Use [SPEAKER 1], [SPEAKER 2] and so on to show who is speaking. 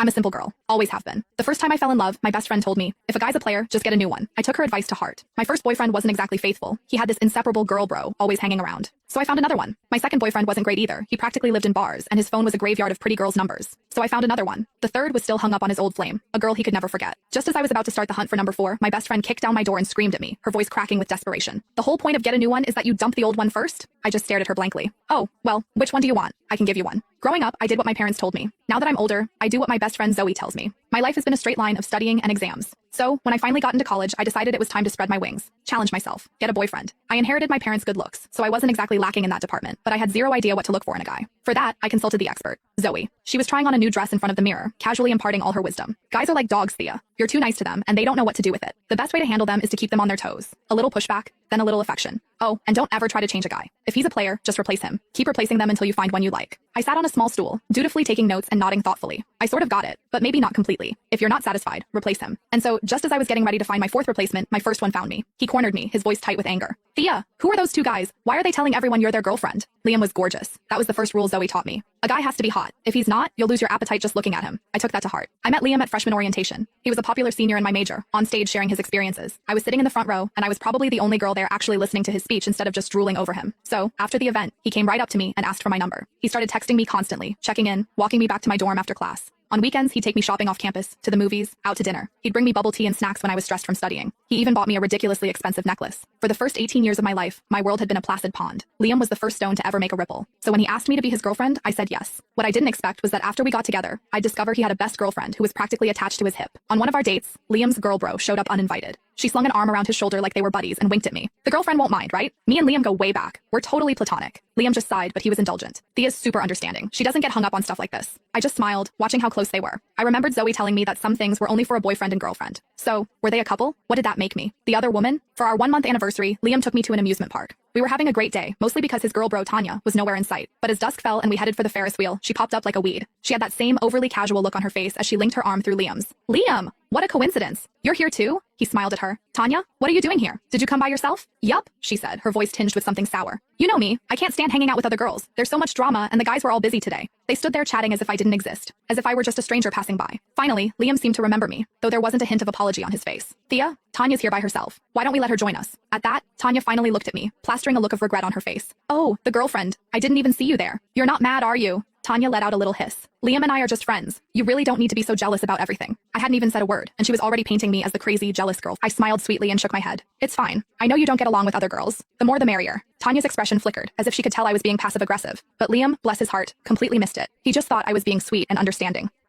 [SPEAKER 1] I'm a simple girl. Always have been. The first time I fell in love, my best friend told me, if a guy's a player, just get a new one. I took her advice to heart. My first boyfriend wasn't exactly faithful. He had this inseparable girl bro always hanging around. So I found another one. My second boyfriend wasn't great either. He practically lived in bars, and his phone was a graveyard of pretty girls' numbers. So I found another one. The third was still hung up on his old flame, a girl he could never forget. Just as I was about to start the hunt for number 4, my best friend kicked down my door and screamed at me, her voice cracking with desperation. The whole point of get a new one is that you dump the old one first? I just stared at her blankly. Oh, well, which one do you want? I can give you one. Growing up, I did what my parents told me. Now that I'm older, I do what my best friend Zoe tells me. My life has been a straight line of studying and exams. So, when I finally got into college, I decided it was time to spread my wings, challenge myself, get a boyfriend. I inherited my parents' good looks, so I wasn't exactly lacking in that department, but I had zero idea what to look for in a guy. For that, I consulted the expert, Zoe. She was trying on a new dress in front of the mirror, casually imparting all her wisdom. Guys are like dogs, Thea. You're too nice to them, and they don't know what to do with it. The best way to handle them is to keep them on their toes. A little pushback, then a little affection. Oh, and don't ever try to change a guy. If he's a player, just replace him. Keep replacing them until you find one you like. I sat on a small stool, dutifully taking notes and nodding thoughtfully. I sort of got it, but maybe not completely. If you're not satisfied, replace him. And so, just as I was getting ready to find my fourth replacement, my first one found me. He cornered me, his voice tight with anger. Thea, who are those two guys? Why are they telling everyone you're their girlfriend? Liam was gorgeous. That was the first rule Zoe taught me. A guy has to be hot. If he's not, you'll lose your appetite just looking at him. I took that to heart. I met Liam at freshman orientation. He was a popular senior in my major, on stage sharing his experiences. I was sitting in the front row, and I was probably the only girl there actually listening to his speech instead of just drooling over him. So, after the event, he came right up to me and asked for my number. He started texting me constantly, checking in, walking me back to my dorm after class. On weekends, he'd take me shopping off campus, to the movies, out to dinner. He'd bring me bubble tea and snacks when I was stressed from studying. He even bought me a ridiculously expensive necklace. For the first 18 years of my life, my world had been a placid pond. Liam was the first stone to ever make a ripple. So when he asked me to be his girlfriend, I said yes. What I didn't expect was that after we got together, I'd discover he had a best girlfriend who was practically attached to his hip. On one of our dates, Liam's girl bro showed up uninvited. She slung an arm around his shoulder like they were buddies and winked at me. The girlfriend won't mind, right? Me and Liam go way back. We're totally platonic. Liam just sighed, but he was indulgent. Thea's super understanding. She doesn't get hung up on stuff like this. I just smiled, watching how close they were. I remembered Zoe telling me that some things were only for a boyfriend and girlfriend. So, were they a couple? What did that make me? The other woman? For our 1-month anniversary, Liam took me to an amusement park. We were having a great day, mostly because his girl bro Tanya was nowhere in sight. But as dusk fell and we headed for the Ferris wheel, she popped up like a weed. She had that same overly casual look on her face as she linked her arm through Liam's. Liam! What a coincidence. You're here too? He smiled at her. Tanya, what are you doing here? Did you come by yourself? Yup, she said, her voice tinged with something sour. You know me. I can't stand hanging out with other girls. There's so much drama, and the guys were all busy today. They stood there chatting as if I didn't exist, as if I were just a stranger passing by. Finally, Liam seemed to remember me, though there wasn't a hint of apology on his face. Thea, Tanya's here by herself. Why don't we let her join us? At that, Tanya finally looked at me, plastering a look of regret on her face. Oh, the girlfriend. I didn't even see you there. You're not mad, are you? Tanya let out a little hiss. Liam and I are just friends. You really don't need to be so jealous about everything. I hadn't even said a word, and she was already painting me as the crazy, jealous girl. I smiled sweetly and shook my head. It's fine. I know you don't get along with other girls. The more the merrier. Tanya's expression flickered, as if she could tell I was being passive-aggressive. But Liam, bless his heart, completely missed it. He just thought I was being sweet and understanding.